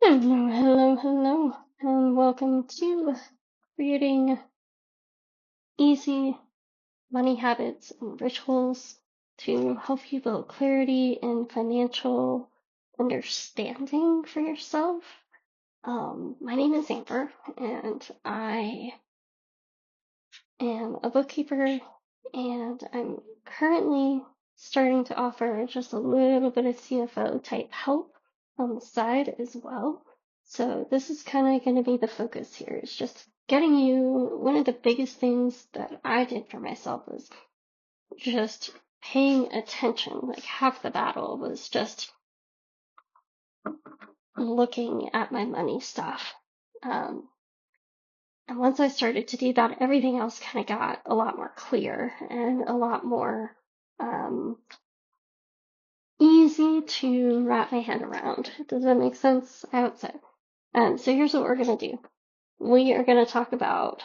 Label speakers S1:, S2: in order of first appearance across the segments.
S1: Hello, hello, hello, and welcome to creating easy money habits and rituals to help you build clarity and financial understanding for yourself. My name is Amber, and I am a bookkeeper, and I'm currently starting to offer just a little bit of CFO type help on the side as well. So this is kind of going to be the focus here, is just getting you. One of the biggest things that I did for myself was just paying attention. Like half the battle was just looking at my money stuff. Um, And once I started to do that, everything else kind of got a lot more clear and a lot more um, easy to wrap my head around. Does that make sense? I would say. So here's what we're going to do. We are going to talk about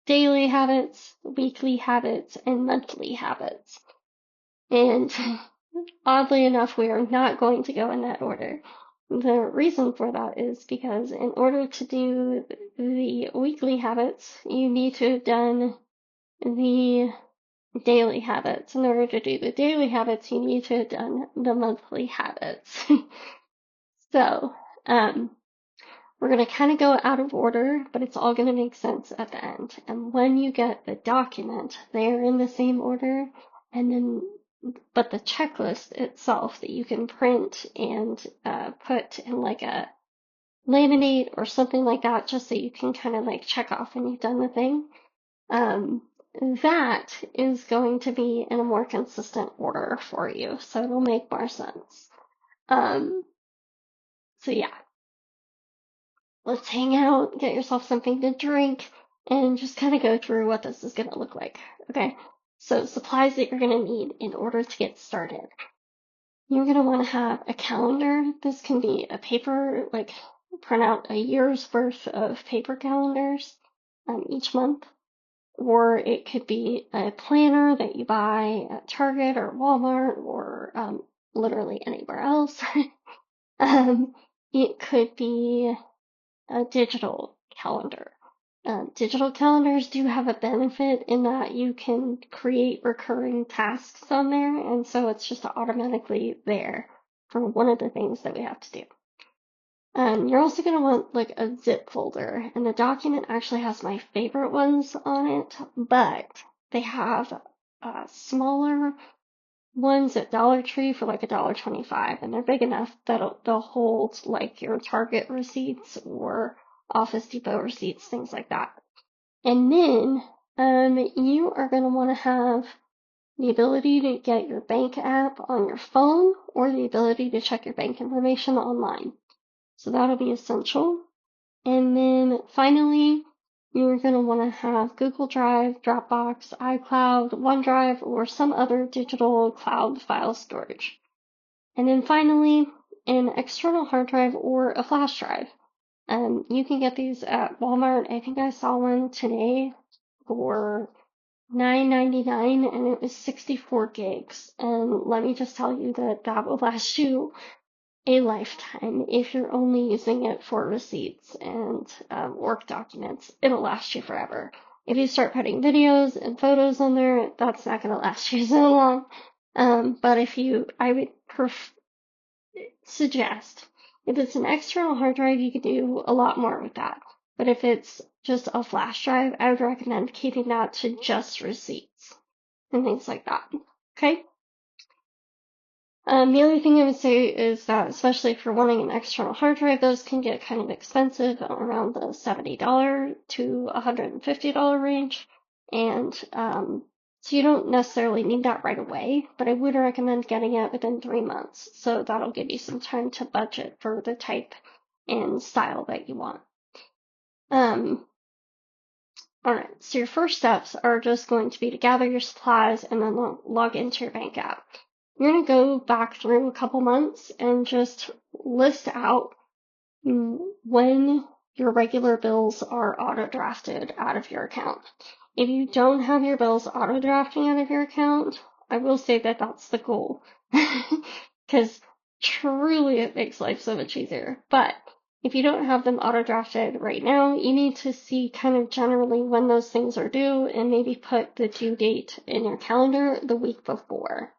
S1: daily habits, weekly habits, and monthly habits. And oddly enough, we are not going to go in that order. The reason for that is because in order to do the weekly habits, you need to have done the daily habits. In order to do the daily habits, you need to have done the monthly habits. So, we're going to kind of go out of order, but it's all going to make sense at the end. And when you get the document, they're in the same order, and then, but the checklist itself that you can print and put in like a laminate or something like that, just so you can kind of like check off when you've done the thing. That is going to be in a more consistent order for you, so it'll make more sense. Um, so yeah, let's hang out, get yourself something to drink, and just kind of go through what this is going to look like. Okay, so supplies that you're going to need in order to get started. You're going to want to have a calendar. This can be a paper, like print out a year's worth of paper calendars each month. Or it could be a planner that you buy at Target or Walmart or literally anywhere else. um, it could be a digital calendar. Digital calendars do have a benefit in that you can create recurring tasks on there, and so it's just automatically there for one of the things that we have to do. You're also going to want like a zip folder, and the document actually has my favorite ones on it, but they have smaller ones at Dollar Tree for like $1.25, and they're big enough that they'll hold like your Target receipts or Office Depot receipts, things like that. And then you are going to want to have the ability to get your bank app on your phone or the ability to check your bank information online. So that'll be essential. And then finally, you're going to want to have Google Drive, Dropbox, iCloud, OneDrive, or some other digital cloud file storage. And then finally, an external hard drive or a flash drive. You can get these at Walmart. I think I saw one today for $9.99, and it was 64 gigs. And let me just tell you that that will last you a lifetime. If you're only using it for receipts and work documents, it'll last you forever. If you start putting videos and photos on there, that's not going to last you so long. But I would suggest, if it's an external hard drive, you could do a lot more with that. But if it's just a flash drive, I would recommend keeping that to just receipts and things like that. Okay? The other thing I would say is that, especially if you're wanting an external hard drive, those can get kind of expensive, around the $70 to $150 range. And so you don't necessarily need that right away, but I would recommend getting it within 3 months. So that'll give you some time to budget for the type and style that you want. Alright, so your first steps are just going to be to gather your supplies and then log into your bank app. You're going to go back through a couple months and just list out when your regular bills are auto-drafted out of your account. If you don't have your bills auto-drafting out of your account, I will say that that's the goal. Because truly it makes life so much easier. But if you don't have them auto drafted right now, you need to see kind of generally when those things are due and maybe put the due date in your calendar the week before.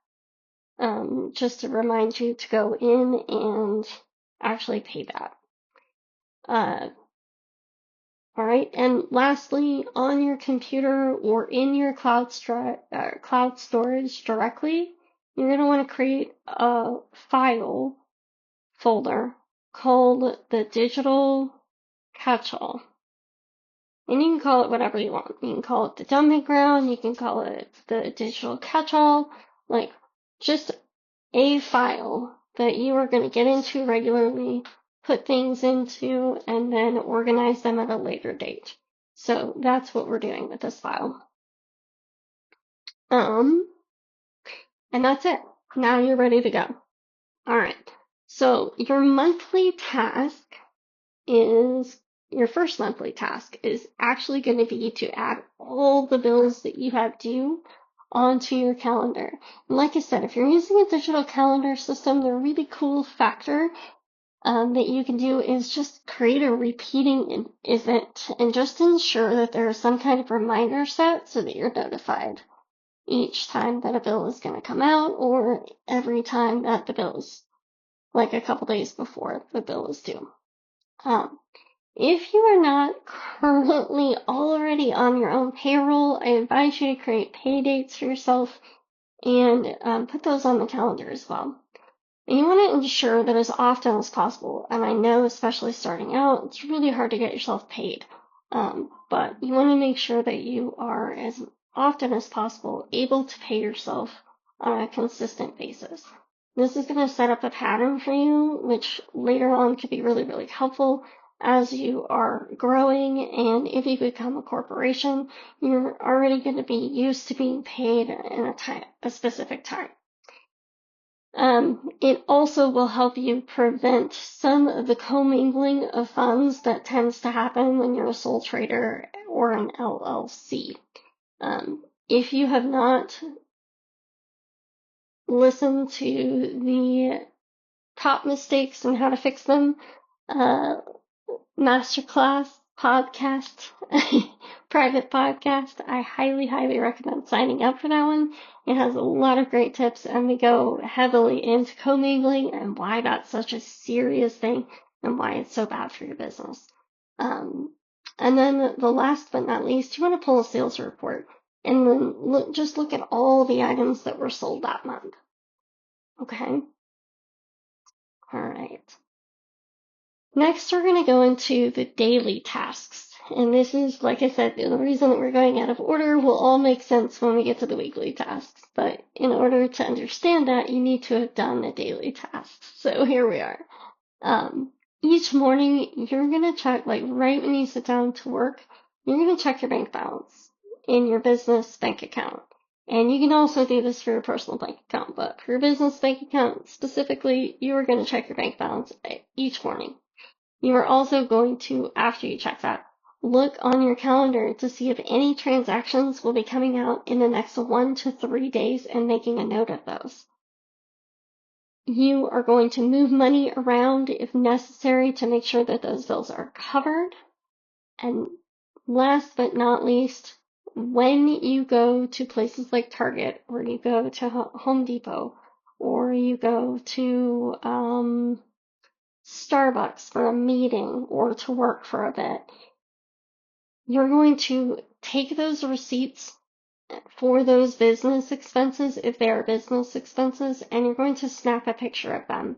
S1: Just to remind you to go in and actually pay that. All right, and lastly, on your computer or in your cloud storage directly, you're going to want to create a file folder called the digital catch-all. And you can call it whatever you want. You can call it the dumping ground, you can call it the digital catch-all, like just a file that you are going to get into regularly, put things into, and then organize them at a later date. So that's what we're doing with this file. And that's it. Now you're ready to go. All right. So your first monthly task is actually going to be to add all the bills that you have due onto your calendar. And like I said, if you're using a digital calendar system, the really cool factor that you can do is just create a repeating event and just ensure that there is some kind of reminder set so that you're notified each time that a bill is going to come out or every time that the bill's like a couple days before the bill is due. If you are not currently already on your own payroll, I advise you to create pay dates for yourself and put those on the calendar as well. And you want to ensure that as often as possible, and I know especially starting out, it's really hard to get yourself paid, but you want to make sure that you are as often as possible able to pay yourself on a consistent basis. This is going to set up a pattern for you, which later on could be really, really helpful as you are growing, and if you become a corporation, you're already going to be used to being paid in a specific time. It also will help you prevent some of the commingling of funds that tends to happen when you're a sole trader or an LLC. If you have not listened to the top mistakes and how to fix them masterclass podcast, private podcast, I highly, highly recommend signing up for that one. It has a lot of great tips, and we go heavily into commingling and why that's such a serious thing and why it's so bad for your business. And then the last but not least, you want to pull a sales report and then just look at all the items that were sold that month. Okay? All right. Next, we're going to go into the daily tasks. And this is, like I said, the reason that we're going out of order will all make sense when we get to the weekly tasks. But in order to understand that, you need to have done the daily tasks. So here we are. Each morning, you're going to check, like right when you sit down to work, you're going to check your bank balance in your business bank account. And you can also do this for your personal bank account, but for your business bank account specifically, you are going to check your bank balance each morning. You are also going to, after you check that, look on your calendar to see if any transactions will be coming out in the next 1 to 3 days and making a note of those. You are going to move money around if necessary to make sure that those bills are covered. And last but not least, when you go to places like Target or you go to Home Depot or you go to Starbucks for a meeting or to work for a bit, you're going to take those receipts for those business expenses, if they are business expenses, and you're going to snap a picture of them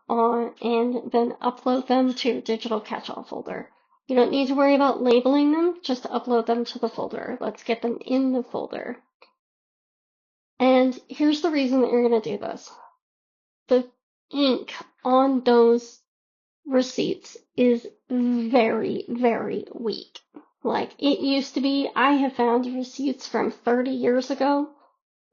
S1: and then upload them to your digital catch-all folder. You don't need to worry about labeling them, just upload them to the folder. Let's get them in the folder. And here's the reason that you're going to do this. The ink on those receipts is very, very weak. Like it used to be. I have found receipts from 30 years ago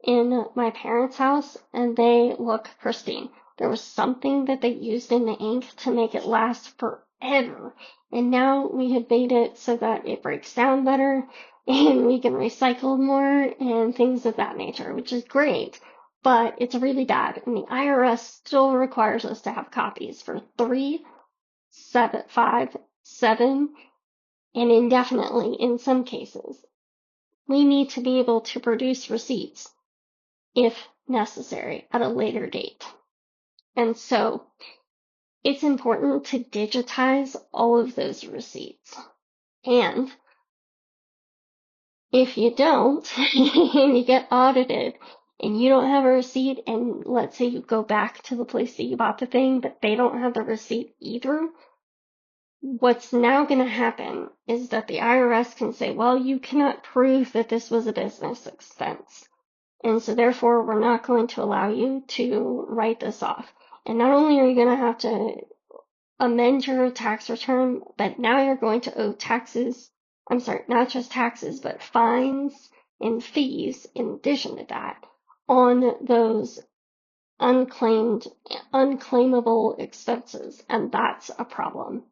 S1: in my parents' house, and they look pristine. There was something that they used in the ink to make it last forever. And now we have made it so that it breaks down better and we can recycle more and things of that nature, which is great. but it's really bad, and the IRS still requires us to have copies for 3, 7, 5, 7, and indefinitely in some cases. We need to be able to produce receipts if necessary at a later date. And so it's important to digitize all of those receipts. And if you don't, and you get audited, and you don't have a receipt, and let's say you go back to the place that you bought the thing, but they don't have the receipt either, what's now going to happen is that the IRS can say, well, you cannot prove that this was a business expense. And so therefore, we're not going to allow you to write this off. And not only are you going to have to amend your tax return, but now you're going to owe taxes. I'm sorry, not just taxes, but fines and fees in addition to that on those unclaimable expenses. And that's a problem.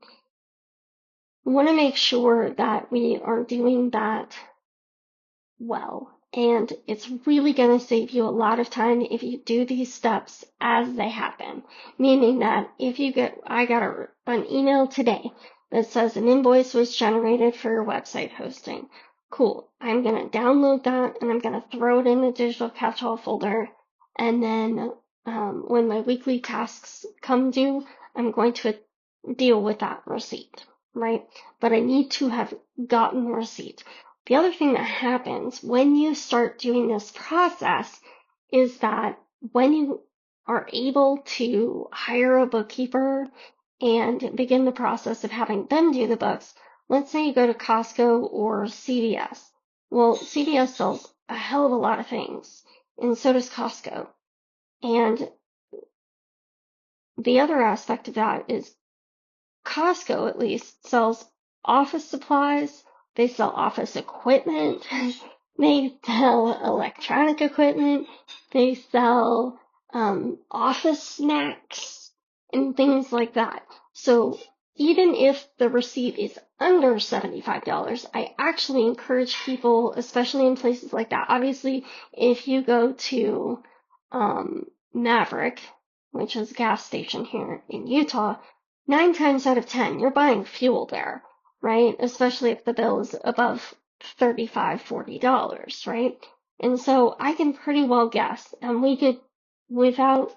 S1: We want to make sure that we are doing that well. And it's really going to save you a lot of time if you do these steps as they happen. Meaning that if you I got an email today that says an invoice was generated for your website hosting. Cool. I'm going to download that and I'm going to throw it in the digital catch-all folder. And then when my weekly tasks come due, I'm going to deal with that receipt, right? But I need to have gotten the receipt. The other thing that happens when you start doing this process is that when you are able to hire a bookkeeper and begin the process of having them do the books, let's say you go to Costco or CVS. Well, CVS sells a hell of a lot of things, and so does Costco. And the other aspect of that is Costco, at least, sells office supplies. They sell office equipment. They sell electronic equipment. They sell office snacks and things like that. So even if the receipt is under $75, I actually encourage people, especially in places like that. Obviously, if you go to Maverick, which is a gas station here in Utah, 9 times out of 10, you're buying fuel there, right? Especially if the bill is above $35, $40, right? And so I can pretty well guess, and we could, without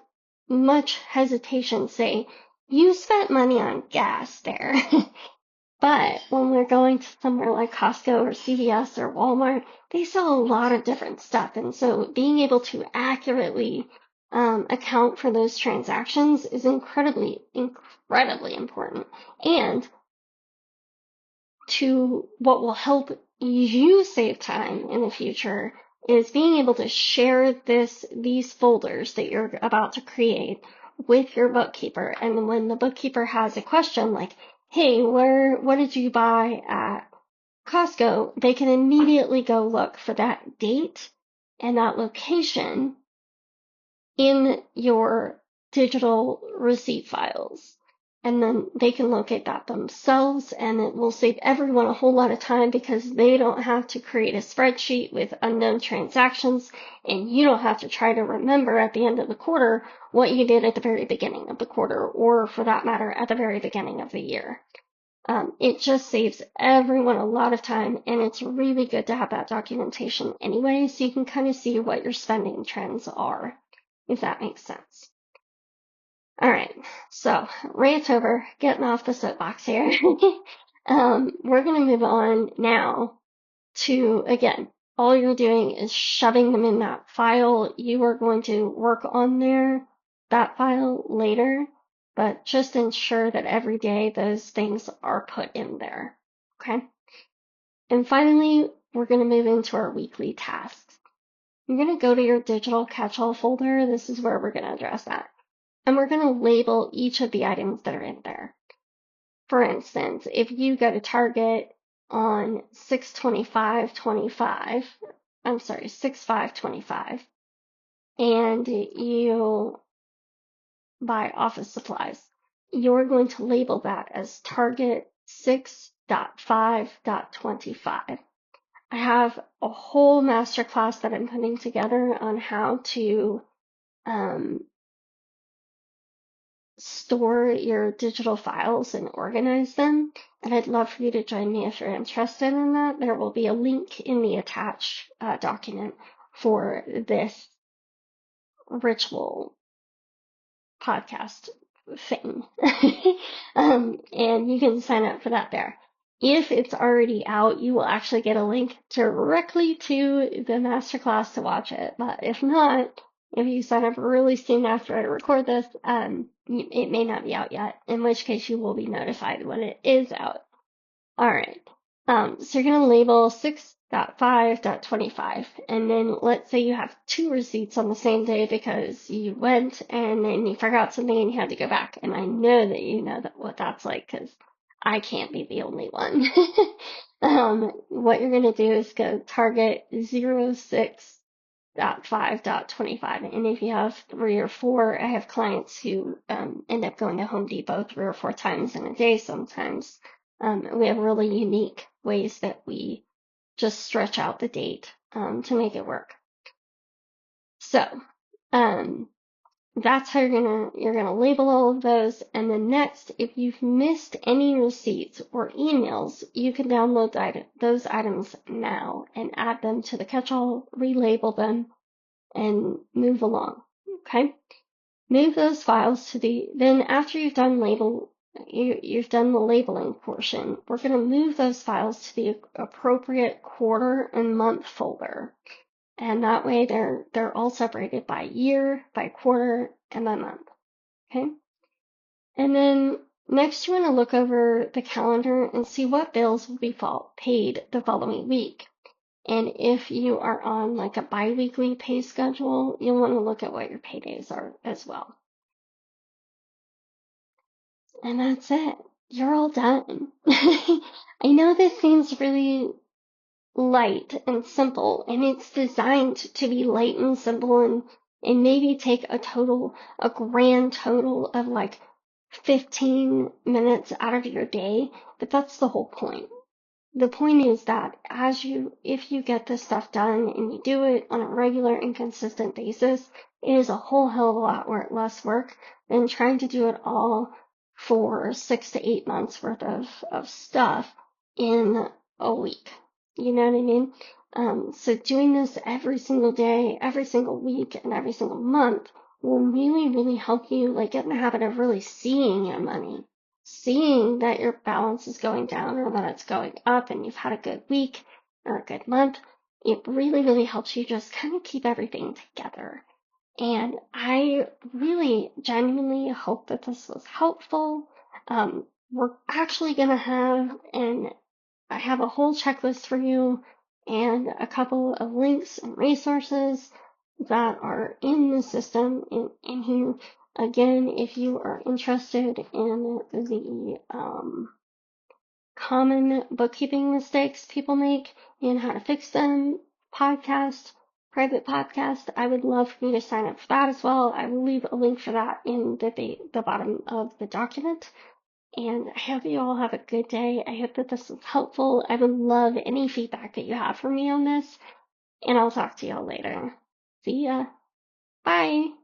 S1: much hesitation, say, you spent money on gas there. But when we're going to somewhere like Costco or CVS or Walmart, they sell a lot of different stuff. And so being able to accurately account for those transactions is incredibly important. And what will help you save time in the future is being able to share these folders that you're about to create with your bookkeeper. And when the bookkeeper has a question like, hey, what did you buy at Costco? They can immediately go look for that date and that location in your digital receipt files. And then they can locate that themselves, and it will save everyone a whole lot of time because they don't have to create a spreadsheet with unknown transactions, and you don't have to try to remember at the end of the quarter what you did at the very beginning of the quarter, or for that matter, at the very beginning of the year. It just saves everyone a lot of time, and it's really good to have that documentation anyway, so you can kind of see what your spending trends are, if that makes sense. All right, so rant over, getting off the soapbox here. We're going to move on now to, again, all you're doing is shoving them in that file. You are going to work on that file later, but just ensure that every day those things are put in there, okay? And finally, we're going to move into our weekly tasks. You're going to go to your digital catch-all folder. This is where we're going to address that. And we're going to label each of the items that are in there. For instance, if you go to Target on 6/25/25, and you buy office supplies, you're going to label that as Target 6.5.25. I have a whole masterclass that I'm putting together on how to store your digital files and organize them. And I'd love for you to join me if you're interested in that. There will be a link in the attached document for this ritual podcast thing. And you can sign up for that there. If it's already out, you will actually get a link directly to the masterclass to watch it. But if not, if you sign up really soon after I record this, it may not be out yet, in which case you will be notified when it is out. All right. So you're going to label 6.5.25, and then let's say you have two receipts on the same day because you went and then you forgot something and you had to go back. And I know that you know what that's like because I can't be the only one. What you're going to do is go target 06.5.25. And if you have 3 or 4, I have clients who end up going to Home Depot 3 or 4 times in a day sometimes. We have really unique ways that we just stretch out the date to make it work. So that's how you're gonna label all of those. And then next, if you've missed any receipts or emails, you can download those items now and add them to the catch-all, relabel them, and move along. Okay? Move those files then after you've done you've done the labeling portion, we're going to move those files to the appropriate quarter and month folder. And that way they're all separated by year, by quarter, and by month. Okay? And then next you want to look over the calendar and see what bills will be paid the following week. And if you are on like a bi-weekly pay schedule, you'll want to look at what your paydays are as well. And that's it. You're all done. I know this seems really light and simple, and it's designed to be light and simple and maybe take a grand total of like 15 minutes out of your day, but that's the whole point. The point is that if you get this stuff done and you do it on a regular and consistent basis, it is a whole hell of a lot less work than trying to do it all for 6 to 8 months worth of stuff in a week. You know what I mean? So doing this every single day, every single week, and every single month will really, really help you like get in the habit of really seeing your money. Seeing that your balance is going down or that it's going up and you've had a good week or a good month, it really, really helps you just kind of keep everything together. And I really genuinely hope that this was helpful. We're actually going to I have a whole checklist for you and a couple of links and resources that are in the system in here. Again, if you are interested in the common bookkeeping mistakes people make and how to fix them, private podcast, I would love for you to sign up for that as well. I will leave a link for that in the bottom of the document. And I hope you all have a good day. I hope that this was helpful. I would love any feedback that you have for me on this. And I'll talk to y'all later. See ya. Bye.